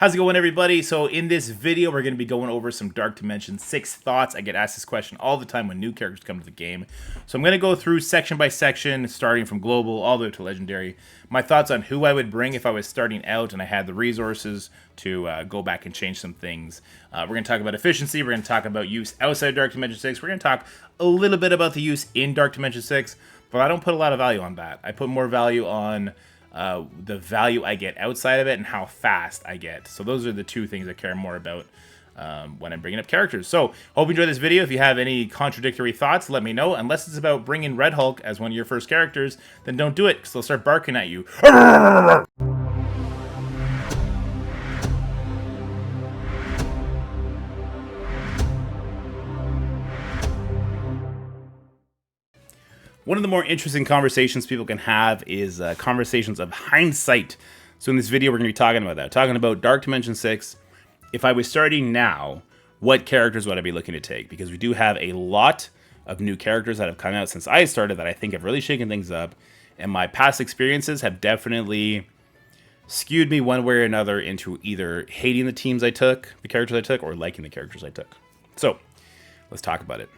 How's it going, everybody? So in this video, we're going to be going over some Dark Dimension 6 thoughts. I get asked this question all the time when new characters come to the game. So I'm going to go through section by section, starting from Global all the way to Legendary. My thoughts on who I would bring if I was starting out and I had the resources to go back and change some things. We're going to talk about efficiency. We're going to talk about use outside Dark Dimension 6. We're going to talk a little bit about the use in Dark Dimension 6, but I don't put a lot of value on that. I put more value on the value I get outside of it and how fast I get. So those are the two things I care more about when I'm bringing up characters. So hope you enjoy this video. If you have any contradictory thoughts, let me know. Unless it's about bringing Red Hulk as one of your first characters, then don't do it because they'll start barking at you. One of the more interesting conversations people can have is conversations of hindsight. So in this video, we're going to be talking about that. Talking about Dark Dimension 6. If I was starting now, what characters would I be looking to take? Because we do have a lot of new characters that have come out since I started that I think have really shaken things up. And my past experiences have definitely skewed me one way or another into either hating the teams I took, the characters I took, or liking the characters I took. So let's talk about it.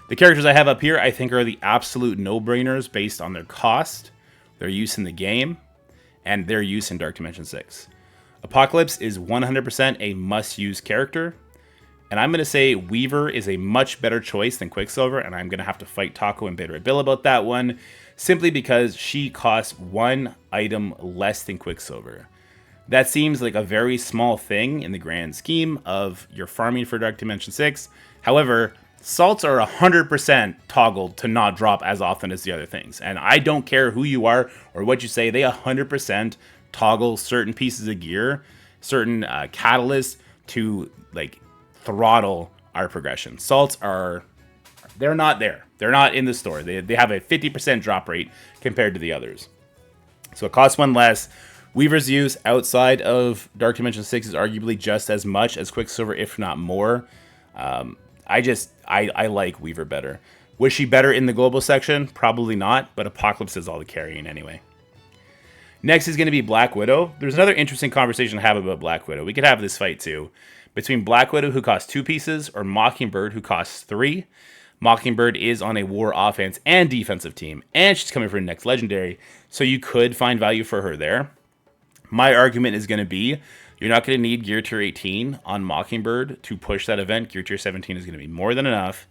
The characters I have up here, I think, are the absolute no-brainers based on their cost, their use in the game, and their use in Dark Dimension 6. Apocalypse is 100% a must-use character, and I'm going to say Weaver is a much better choice than Quicksilver, and I'm going to have to fight Taco and Bitter Bill about that one, simply because she costs one item less than Quicksilver. That seems like a very small thing in the grand scheme of your farming for Dark Dimension 6. However, salts are 100% toggled to not drop as often as the other things. And I don't care who you are or what you say, they 100% toggle certain pieces of gear, certain catalysts to like throttle our progression. Salts they're not there. They're not in the store. They have a 50% drop rate compared to the others. So it costs one less. Weaver's use outside of Dark Dimension 6 is arguably just as much as Quicksilver, if not more. I like Weaver better. Was she better in the global section? Probably not, but Apocalypse is all the carrying anyway. Next is going to be Black Widow. There's another interesting conversation to have about Black Widow. We could have this fight too. Between Black Widow, who costs 2 pieces, or Mockingbird, who costs 3. Mockingbird is on a war offense and defensive team, and she's coming for the next legendary, so you could find value for her there. My argument is going to be, you're not going to need Gear Tier 18 on Mockingbird to push that event. Gear Tier 17 is going to be more than enough.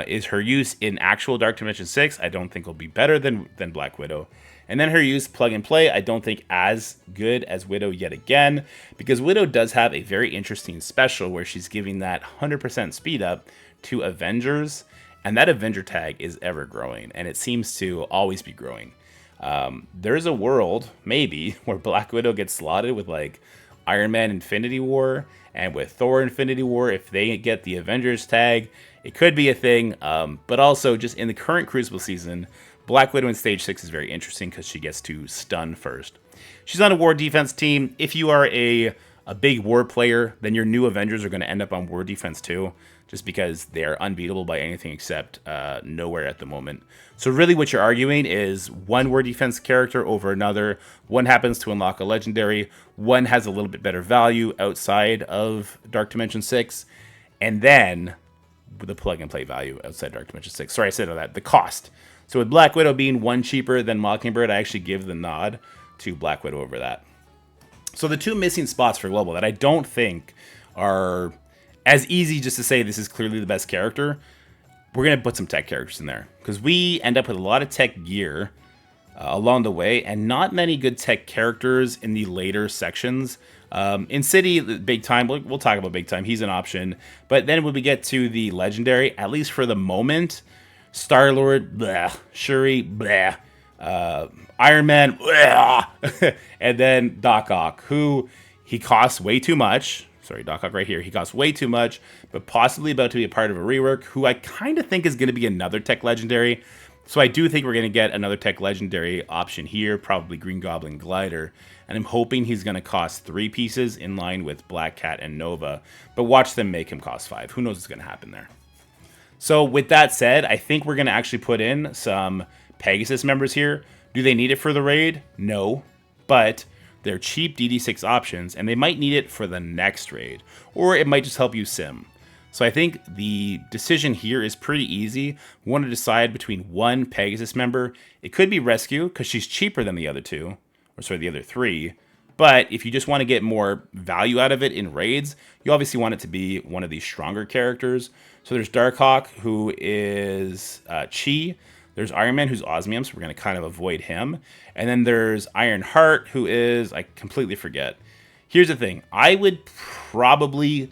Is her use in actual Dark Dimension 6, I don't think will be better than Black Widow. And then her use plug and play, I don't think as good as Widow yet again, because Widow does have a very interesting special where she's giving that 100% speed up to Avengers, and that Avenger tag is ever growing, and it seems to always be growing. There's a world, maybe, where Black Widow gets slotted with like Iron Man Infinity War and with Thor Infinity War. If they get the Avengers tag, it could be a thing. But also, just in the current Crucible season, Black Widow in Stage 6 is very interesting because she gets to stun first. She's on a war defense team. If you are a big war player, then your new Avengers are going to end up on war defense too, just because they're unbeatable by anything except nowhere at the moment. So really what you're arguing is one war defense character over another. One happens to unlock a legendary. One has a little bit better value outside of Dark Dimension 6. And then the plug and play value outside Dark Dimension 6. Sorry, I said all that. The cost. So with Black Widow being one cheaper than Mockingbird, I actually give the nod to Black Widow over that. So the two missing spots for Global that I don't think are as easy just to say this is clearly the best character, we're going to put some tech characters in there. Because we end up with a lot of tech gear along the way, and not many good tech characters in the later sections. In City, Big Time, we'll talk about Big Time, he's an option. But then when we get to the Legendary, at least for the moment, Star-Lord, bleh. Shuri, bleh. Iron Man, bleh. And then Doc Ock, who he costs way too much. Sorry, Doc Ock right here. He costs way too much, but possibly about to be a part of a rework, who I kind of think is going to be another tech legendary. So I do think we're going to get another tech legendary option here, probably Green Goblin Glider. And I'm hoping he's going to cost 3 pieces in line with Black Cat and Nova. But watch them make him cost 5. Who knows what's going to happen there. So with that said, I think we're going to actually put in some Pegasus members here. Do they need it for the raid? No. But They're cheap DD6 options, and they might need it for the next raid, or it might just help you sim. So I think the decision here is pretty easy. We want to decide between one Pegasus member. It could be Rescue, because she's cheaper than the other two, or sorry, the other three. But if you just want to get more value out of it in raids, you obviously want it to be one of these stronger characters. So there's Darkhawk, who is Chi. There's Iron Man, who's Osmium, so we're going to kind of avoid him. And then there's Ironheart, who is, I completely forget. Here's the thing. I would probably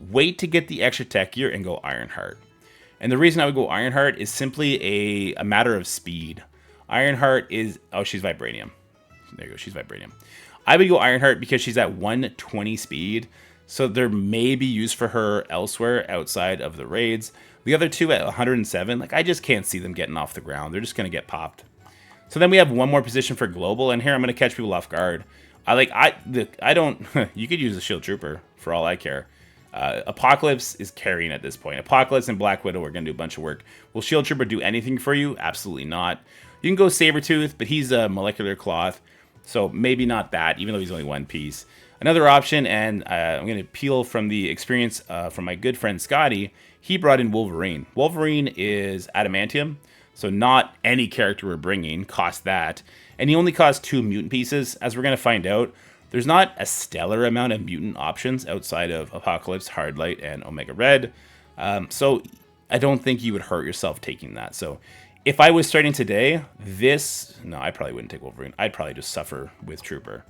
wait to get the extra tech gear and go Ironheart. And the reason I would go Ironheart is simply a matter of speed. Ironheart is... Oh, she's Vibranium. There you go. She's Vibranium. I would go Ironheart because she's at 120 speed. So there may be use for her elsewhere outside of the raids. The other two at 107, like I just can't see them getting off the ground. They're just going to get popped. So then we have one more position for global, and here I'm going to catch people off guard. I don't... You could use a Shield Trooper for all I care. Apocalypse is carrying at this point. Apocalypse and Black Widow are going to do a bunch of work. Will Shield Trooper do anything for you? Absolutely not. You can go Sabretooth, but he's a molecular cloth, so maybe not that, even though he's only one piece. Another option, and I'm going to peel from the experience from my good friend Scotty, he brought in Wolverine. Wolverine is adamantium, so not any character we're bringing costs that. And he only costs 2 mutant pieces. As we're going to find out, there's not a stellar amount of mutant options outside of Apocalypse, Hardlight, and Omega Red. So I don't think you would hurt yourself taking that. So if I was starting today, no, I probably wouldn't take Wolverine. I'd probably just suffer with Trooper.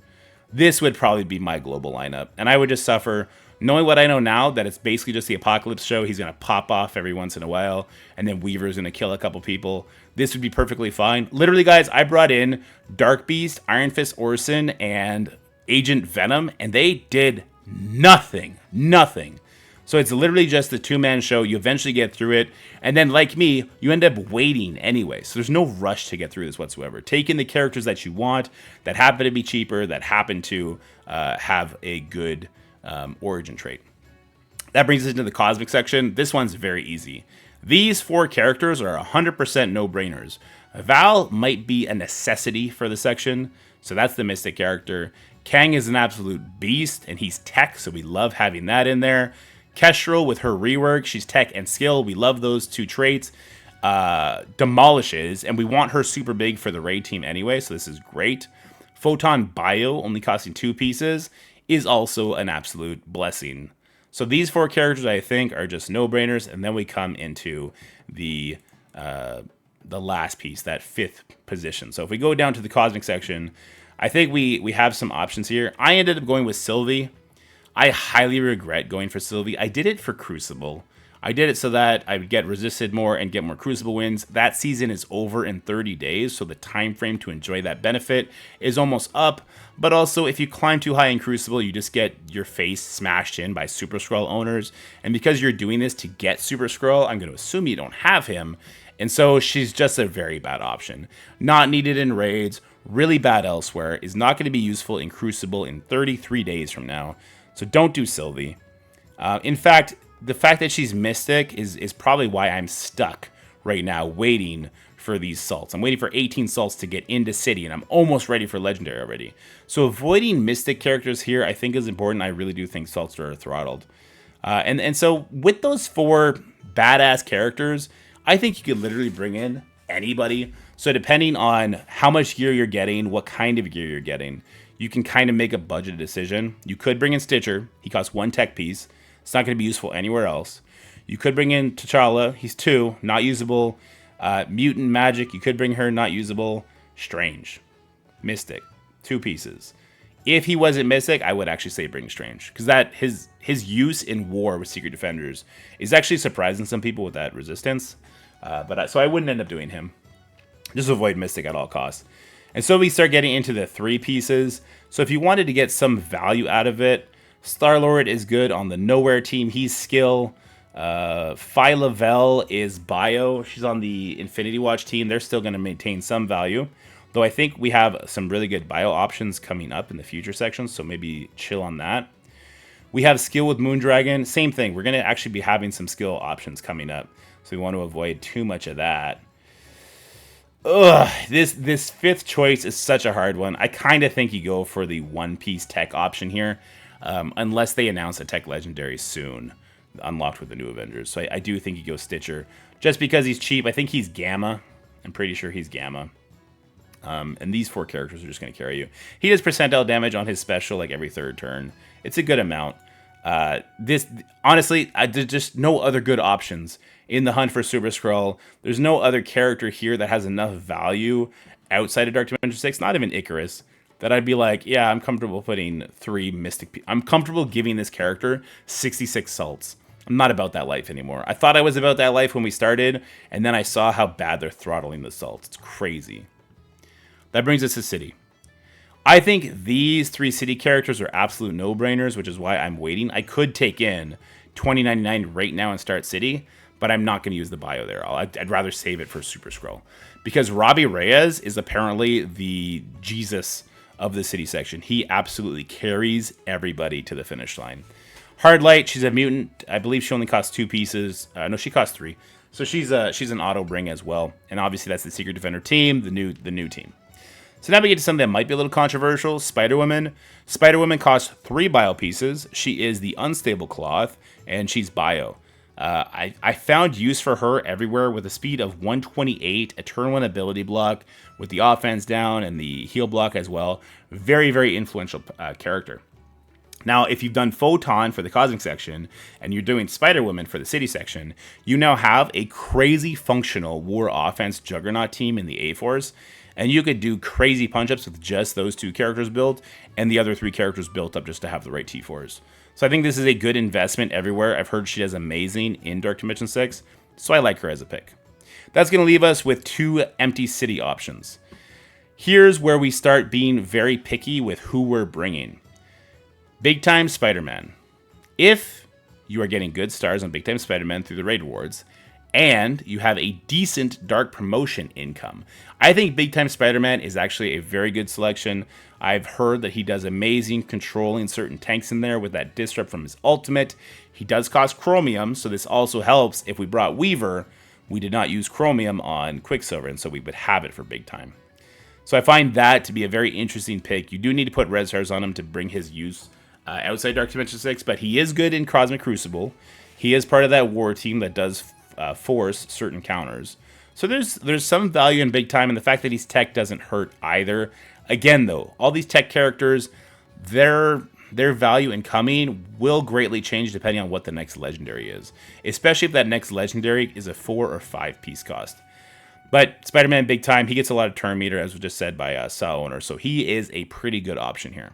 This would probably be my global lineup. And I would just suffer, knowing what I know now, that it's basically just the Apocalypse show. He's going to pop off every once in a while, and then Weaver's going to kill a couple people. This would be perfectly fine. Literally, guys, I brought in Dark Beast, Iron Fist Orson, and Agent Venom, and they did nothing. Nothing. So it's literally just the two-man show. You eventually get through it, and then, like me, you end up waiting anyway. So there's no rush to get through this whatsoever. Take in the characters that you want, that happen to be cheaper, that happen to have a good origin trait. That brings us into the Cosmic section. This one's very easy. These 4 characters are 100% no-brainers. Val might be a necessity for the section, so that's the Mystic character. Kang is an absolute beast, and he's tech, so we love having that in there. Kestrel with her rework, she's tech and skill. We love those 2 traits. Demolishes, and we want her super big for the raid team anyway, so this is great. Photon Bio, only costing 2 pieces, is also an absolute blessing. So these 4 characters, I think, are just no-brainers, and then we come into the last piece, that 5th position. So if we go down to the Cosmic section, I think we have some options here. I ended up going with Sylvie. I highly regret going for Sylvie. I did it for Crucible. I did it so that I would get resisted more and get more Crucible wins. That season is over in 30 days, so the time frame to enjoy that benefit is almost up. But also, if you climb too high in Crucible, you just get your face smashed in by Super Skrull owners. And because you're doing this to get Super Skrull, I'm going to assume you don't have him. And so she's just a very bad option. Not needed in raids, really bad elsewhere, is not going to be useful in Crucible in 33 days from now. So don't do Sylvie. In fact, the fact that she's Mystic is probably why I'm stuck right now waiting for these salts. I'm waiting for 18 salts to get into City, and I'm almost ready for Legendary already. So avoiding Mystic characters here I think is important. I really do think salts are throttled. And so with those 4 badass characters, I think you could literally bring in anybody. So depending on how much gear you're getting, what kind of gear you're getting, you can kind of make a budget decision. You could bring in Stitcher. He costs 1 tech piece. It's not going to be useful anywhere else. You could bring in T'Challa. He's 2, not usable. Mutant Magic, you could bring her, not usable. Strange. Mystic, 2 pieces. If he wasn't Mystic, I would actually say bring Strange. Because that his use in war with Secret Defenders is actually surprising some people with that resistance. So I wouldn't end up doing him. Just avoid Mystic at all costs. And so we start getting into the 3 pieces. So if you wanted to get some value out of it, Star-Lord is good on the Nowhere team. He's skill. Phyla Vel is bio. She's on the Infinity Watch team. They're still going to maintain some value. Though I think we have some really good bio options coming up in the future sections, so maybe chill on that. We have skill with Moondragon. Same thing. We're going to actually be having some skill options coming up. So we want to avoid too much of that. Ugh, this fifth choice is such a hard one. I kind of think you go for the One Piece tech option here, unless they announce a tech legendary soon, unlocked with the new Avengers. So I do think you go Stitcher, just because he's cheap. I think he's Gamma. I'm pretty sure he's Gamma. And these four characters are just going to carry you. He does percentile damage on his special like every third turn. It's a good amount. This honestly, there's just no other good options in the hunt for Super Skrull. There's no other character here that has enough value outside of Dark Dimension 6, not even Icarus, that I'd be like, yeah, I'm comfortable putting 3 Mystic... I'm comfortable giving this character 66 salts. I'm not about that life anymore. I thought I was about that life when we started, and then I saw how bad they're throttling the salts. It's crazy. That brings us to City. I think these 3 City characters are absolute no-brainers, which is why I'm waiting. I could take in 2099 right now and start City, but I'm not going to use the bio there. I'd rather save it for Super Skrull. Because Robbie Reyes is apparently the Jesus of the City section. He absolutely carries everybody to the finish line. Hard Light, she's a mutant. I believe she only costs 2 pieces. No, she costs 3. So she's an auto bring as well. And obviously that's the Secret Defender team, the new team. So now we get to something that might be a little controversial. Spider-Woman. Spider-Woman costs 3 bio pieces. She is the unstable cloth, and she's bio. I found use for her everywhere with a speed of 128, a turn 1 ability block, with the offense down and the heal block as well. Very, very influential character. Now, if you've done Photon for the Cosmic section, and you're doing Spider-Woman for the City section, you now have a crazy functional war offense juggernaut team in the A-Force, and you could do crazy punch-ups with just those 2 characters built, and the other 3 characters built up just to have the right T4s. So I think this is a good investment everywhere. I've heard she does amazing in Dark Dimension 6, so I like her as a pick. That's going to leave us with 2 empty City options. Here's where we start being very picky with who we're bringing. Big Time Spider-Man. If you are getting good stars on Big Time Spider-Man through the raid rewards, and you have a decent Dark Promotion income, I think Big Time Spider-Man is actually a very good selection. I've heard that he does amazing controlling certain tanks in there with that disrupt from his ultimate. He does cost Chromium, so this also helps. If we brought Weaver, we did not use Chromium on Quicksilver, and so we would have it for Big Time. So I find that to be a very interesting pick. You do need to put red stars on him to bring his use outside Dark Dimension 6, but he is good in Cosmic Crucible. He is part of that war team that does force certain counters. So there's some value in Big Time, and the fact that he's tech doesn't hurt either. Again, though, all these tech characters, their value in coming will greatly change depending on what the next legendary is, especially if that next legendary is a 4 or 5 piece cost. But Spider-Man Big Time, he gets a lot of turn meter, as was just said by Saw Owner, so he is a pretty good option here.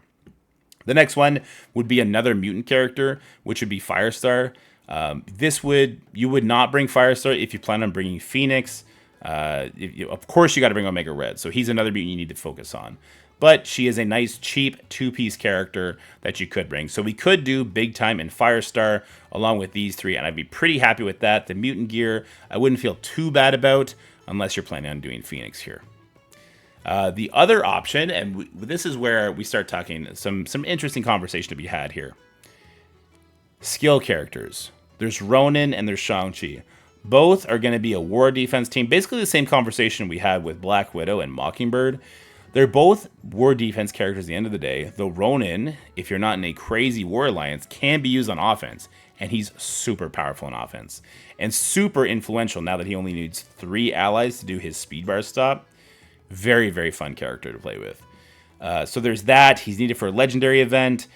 The next one would be another mutant character, which would be Firestar. You would not bring Firestar if you plan on bringing Phoenix. Of course, you got to bring Omega Red, so he's another mutant you need to focus on. But she is a nice, cheap 2-piece character that you could bring. So we could do Big Time and Firestar along with these 3, and I'd be pretty happy with that. The mutant gear, I wouldn't feel too bad about, unless you're planning on doing Phoenix here. The other option, and this is where we start talking some interesting conversation to be had here. Skill characters. There's Ronin and there's Shang-Chi. Both are going to be a war defense team. Basically the same conversation we had with Black Widow and Mockingbird. They're both war defense characters at the end of the day. Though Ronin, if you're not in a crazy war alliance, can be used on offense. And he's super powerful on offense. And super influential now that he only needs 3 allies to do his speed bar stop. Very, very fun character to play with. So there's that. He's needed for a legendary event.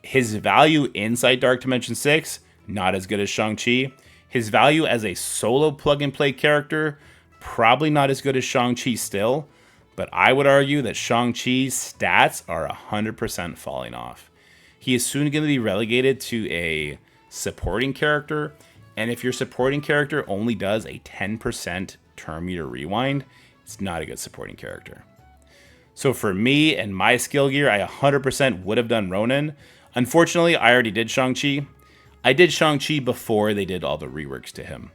His value inside Dark Dimension 6, not as good as Shang-Chi. His value as a solo plug-and-play character, probably not as good as Shang-Chi still. But I would argue that Shang-Chi's stats are 100% falling off. He is soon going to be relegated to a supporting character. And if your supporting character only does a 10% turn meter rewind, it's not a good supporting character. So for me and my skill gear, I 100% would have done Ronin. Unfortunately, I already did Shang-Chi. I did Shang-Chi before they did all the reworks to him.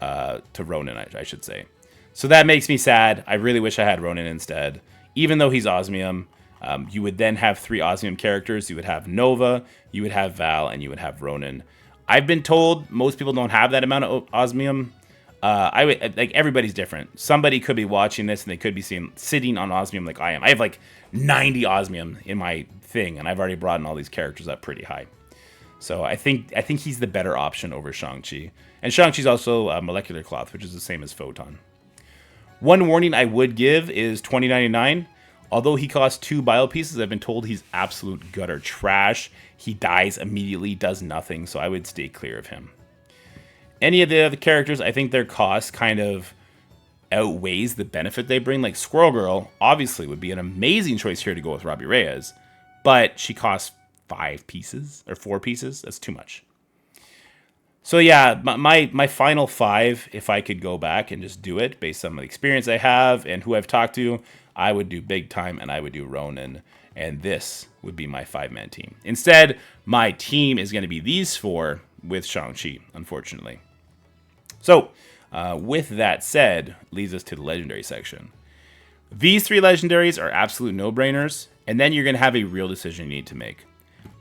To Ronin, I should say. So that makes me sad. I really wish I had Ronin instead. Even though he's Osmium, you would then have 3 Osmium characters. You would have Nova, you would have Val, and you would have Ronin. I've been told most people don't have that amount of Osmium. I would like everybody's different. Somebody could be watching this and they could be sitting on osmium like I am. I have like 90 osmium in my thing, and I've already brought in all these characters up pretty high. So I think he's the better option over Shang-Chi. And Shang-Chi's also a molecular cloth, which is the same as Photon. One warning I would give is 2099. Although he costs 2 bio pieces, I've been told he's absolute gutter trash. He dies immediately, does nothing, so I would stay clear of him. Any of the other characters, I think their cost kind of outweighs the benefit they bring. Like Squirrel Girl, obviously, would be an amazing choice here to go with Robbie Reyes, but she costs 5 pieces or 4 pieces. That's too much. So yeah, my final 5, if I could go back and just do it based on the experience I have and who I've talked to, I would do Big Time and I would do Ronin, and this would be my 5-man team. Instead, my team is going to be these 4 with Shang-Chi, unfortunately. So, with that said, leads us to the legendary section. These 3 legendaries are absolute no-brainers, and then you're going to have a real decision you need to make.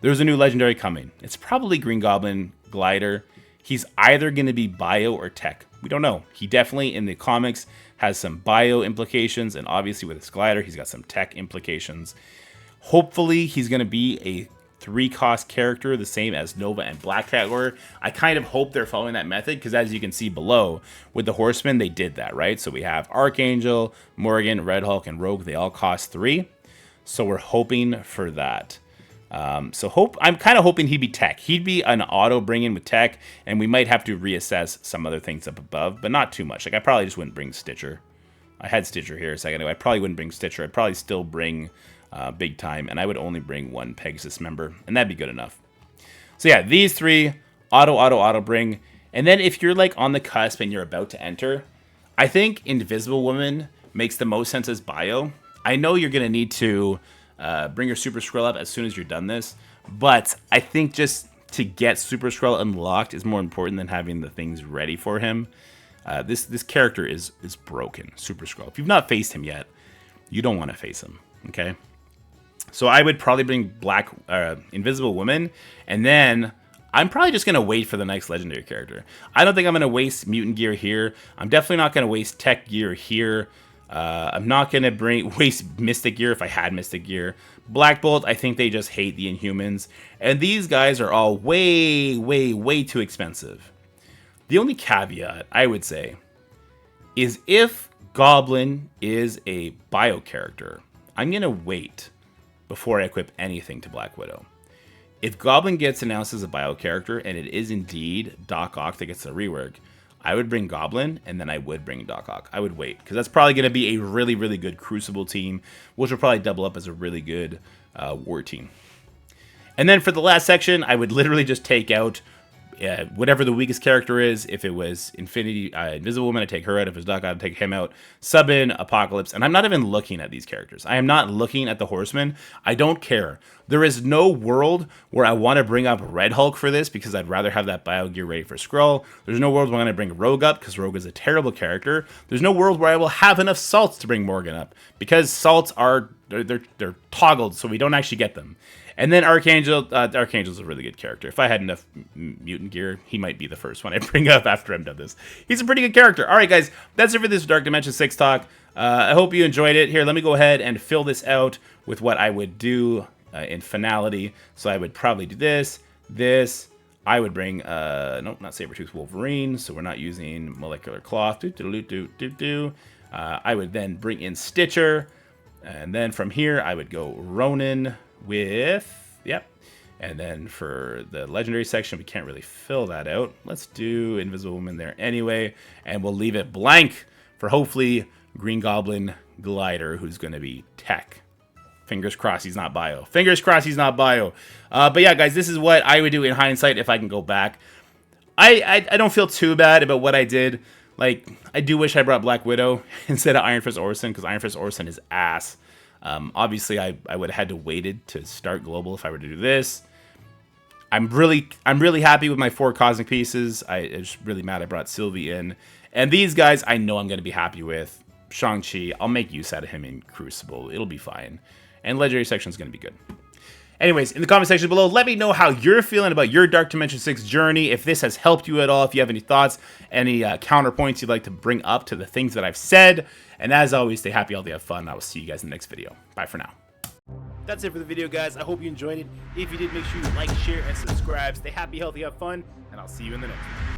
There's a new legendary coming. It's probably Green Goblin Glider. He's either going to be bio or tech. We don't know. He definitely, in the comics, has some bio implications, and obviously with his glider, he's got some tech implications. Hopefully, he's going to be a 3-cost character, the same as Nova and Black Cat were. I kind of hope they're following that method, because as you can see below, with the Horsemen, they did that, right? So we have Archangel, Morgan, Red Hulk, and Rogue. They all cost 3. So we're hoping for that. I'm kind of hoping he'd be tech. He'd be an auto bring-in with tech, and we might have to reassess some other things up above, but not too much. Like, I probably just wouldn't bring Stitcher. I had Stitcher here a second ago. I probably wouldn't bring Stitcher. I'd probably still bring Big Time, and I would only bring 1 Pegasus member, and that'd be good enough. So yeah, these 3, auto bring. And then if you're like on the cusp and you're about to enter, I think Invisible Woman makes the most sense as bio. I know you're going to need to bring your Super Skrull up as soon as you're done this, but I think just to get Super Skrull unlocked is more important than having the things ready for him. This character is broken, Super Skrull. If you've not faced him yet, you don't want to face him, okay? So I would probably bring Invisible Woman, and then I'm probably just going to wait for the next legendary character. I don't think I'm going to waste mutant gear here. I'm definitely not going to waste tech gear here. I'm not going to waste Mystic Gear if I had Mystic Gear. Black Bolt, I think they just hate the Inhumans. And these guys are all way, way, way too expensive. The only caveat, I would say, is if Goblin is a bio character, I'm going to wait before I equip anything to Black Widow. If Goblin gets announced as a bio character, and it is indeed Doc Ock that gets the rework, I would bring Goblin, and then I would bring Doc Ock. I would wait, because that's probably going to be a really, really good Crucible team, which will probably double up as a really good war team. And then for the last section, I would literally just take out whatever the weakest character is. If it was Invisible Woman, I'd take her out. If it was Doc Ock, I'd take him out. Sub in Apocalypse. And I'm not even looking at these characters. I am not looking at the Horsemen. I don't care. There is no world where I want to bring up Red Hulk for this, because I'd rather have that bio gear ready for Skrull. There's no world where I'm going to bring Rogue up, because Rogue is a terrible character. There's no world where I will have enough salts to bring Morgan up, because salts are they're toggled, so we don't actually get them. And then Archangel. Archangel's a really good character. If I had enough mutant gear, he might be the first one I bring up after I'm done this. He's a pretty good character. All right, guys, that's it for this Dark Dimension 6 talk. I hope you enjoyed it. Here, let me go ahead and fill this out with what I would do in finality. So I would probably do this. I would bring, nope, not Sabretooth Wolverine, so we're not using Molecular Cloth. I would then bring in Stitcher, and then from here, I would go Ronin with, yep. And then for the legendary section, we can't really fill that out. Let's do Invisible Woman there anyway, and we'll leave it blank for hopefully Green Goblin Glider, who's going to be tech. Fingers crossed he's not bio. Fingers crossed he's not bio. But yeah, guys, this is what I would do in hindsight if I can go back. I don't feel too bad about what I did. Like, I do wish I brought Black Widow instead of Iron Fist Orson, because Iron Fist Orson is ass. Obviously, I would have had to waited to start global if I were to do this. I'm really happy with my 4 cosmic pieces. I was really mad I brought Sylvie in. And these guys, I know I'm going to be happy with. Shang-Chi, I'll make use out of him in Crucible. It'll be fine. And legendary section is going to be good. Anyways, in the comment section below, let me know how you're feeling about your Dark Dimension 6 journey, if this has helped you at all, if you have any thoughts, any counterpoints you'd like to bring up to the things that I've said. And as always, stay happy, healthy, have fun. I will see you guys in the next video. Bye for now. That's it for the video, guys. I hope you enjoyed it. If you did, make sure you like, share, and subscribe. Stay happy, healthy, have fun, and I'll see you in the next one.